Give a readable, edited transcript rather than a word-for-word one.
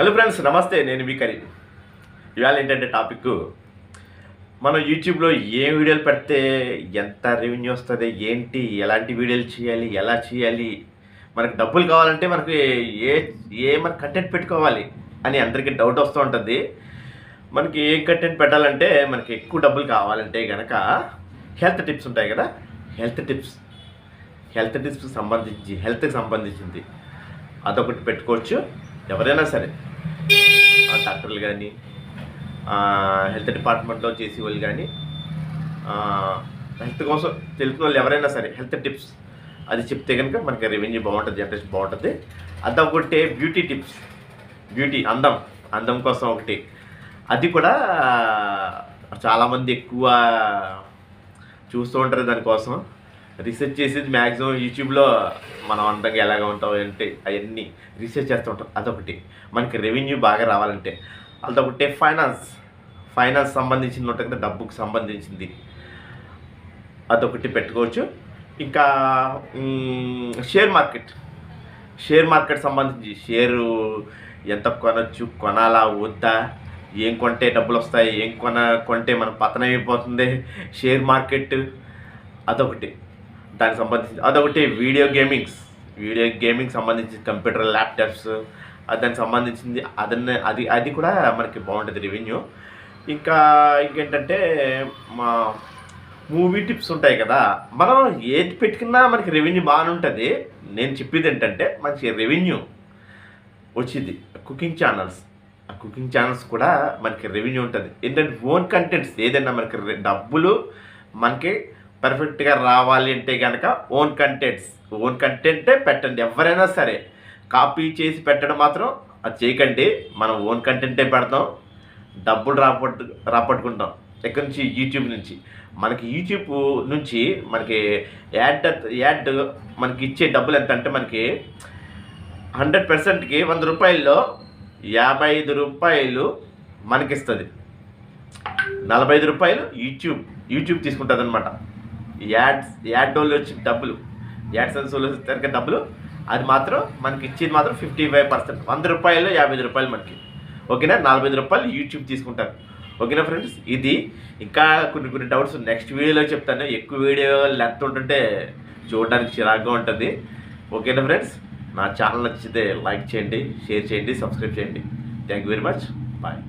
Hello friends, నమస్తే. నేను మీ కరీం. ఇవాళ ఏంటంటే టాపిక్, మనం యూట్యూబ్లో ఏ వీడియోలు పెడితే ఎంత రెవెన్యూ వస్తుంది, ఏంటి, ఎలాంటి వీడియోలు చేయాలి, ఎలా చేయాలి, మనకు డబ్బులు కావాలంటే మనకి ఏ ఏ మన కంటెంట్ పెట్టుకోవాలి అని అందరికీ డౌట్ వస్తూ ఉంటుంది. మనకి ఏ కంటెంట్ పెట్టాలంటే మనకి ఎక్కువ డబ్బులు కావాలంటే కనుక హెల్త్ టిప్స్ ఉంటాయి కదా, హెల్త్ టిప్స్ సంబంధించి హెల్త్కి సంబంధించింది అదొకటి పెట్టుకోవచ్చు. ఎవరైనా సరే, డాక్టర్లు కానీ, హెల్త్ డిపార్ట్మెంట్లో చేసే వాళ్ళు కానీ, హెల్త్ కోసం తెలిసిన వాళ్ళు ఎవరైనా సరే హెల్త్ టిప్స్ అది చెప్తే కనుక మనకి రెవెన్యూ బాగుంటుంది, జనరేషన్ బాగుంటుంది. అదొకటి బ్యూటీ టిప్స్, అందం కోసం ఒకటి. అది కూడా చాలామంది ఎక్కువ చూస్తూ ఉంటారు. దానికోసం రీసెర్చ్ చేసేది మ్యాక్సిమం యూట్యూబ్లో మనం అందంగా ఎలాగ ఉంటాం అంటే అవన్నీ రీసెర్చ్ చేస్తూ ఉంటాం. అదొకటి మనకి రెవెన్యూ బాగా రావాలంటే. అదొకటి ఫైనాన్స్ సంబంధించింది ఉంటుంది కదా, డబ్బుకు సంబంధించింది అదొకటి పెట్టుకోవచ్చు. ఇంకా షేర్ మార్కెట్ సంబంధించి షేరు ఎంత కొనొచ్చు, కొనాలా వద్దా, ఏం కొంటే డబ్బులు వస్తాయి, ఏం కొంటే మన పతనం అయిపోతుంది, షేర్ మార్కెట్ అదొకటి. దానికి సంబంధించి అదొకటి. వీడియో గేమింగ్ సంబంధించి కంప్యూటర్, ల్యాప్టాప్స్ దానికి సంబంధించింది అది కూడా మనకి బాగుంటుంది రెవెన్యూ. ఇంకేంటంటే మా మూవీ టిప్స్ ఉంటాయి కదా, మనం ఏది పెట్టుకున్నా మనకి రెవెన్యూ బాగానే ఉంటుంది. నేను చెప్పేది ఏంటంటే మనకి రెవెన్యూ వచ్చింది. కుకింగ్ ఛానల్స్ కూడా మనకి రెవెన్యూ ఉంటుంది. ఏంటంటే ఓన్ కంటెంట్స్ ఏదైనా మనకి డబ్బులు మనకి పర్ఫెక్ట్గా రావాలి అంటే కనుక ఓన్ కంటెంటే పెట్టండి. ఎవరైనా సరే కాపీ చేసి పెట్టడం మాత్రం అది చేయకండి. మనం ఓన్ కంటెంటే పెడతాం, డబ్బులు రాపట్టుకుంటాం. ఎక్కడి నుంచి? యూట్యూబ్ నుంచి. మనకి యూట్యూబ్ నుంచి మనకి యాడ్ మనకి ఇచ్చే డబ్బులు ఎంత అంటే మనకి 100%కి 100 రూపాయల్లో 55 రూపాయలు మనకిస్తుంది. 45 రూపాయలు యూట్యూబ్ తీసుకుంటుంది అనమాట. యాడ్ వాళ్ళు వచ్చి డబ్బులు, యాడ్సెన్స్ వాళ్ళు వచ్చే డబ్బులు అది మాత్రం మనకి ఇచ్చేది మాత్రం 55%. 100 రూపాయలు 55 రూపాయలు మనకి. ఓకేనా? 45 రూపాయలు యూట్యూబ్ తీసుకుంటారు. ఓకేనా ఫ్రెండ్స్? ఇది ఇంకా కొన్ని డౌట్స్ నెక్స్ట్ వీడియోలో చెప్తాను. ఎక్కువ వీడియో లెంత్ ఉంటుంటే చూడడానికి చిరాగ్గా ఉంటుంది. ఓకేనా ఫ్రెండ్స్? నా ఛానల్ నచ్చితే లైక్ చేయండి, షేర్ చేయండి, సబ్స్క్రైబ్ చేయండి. Thank you very much. Bye.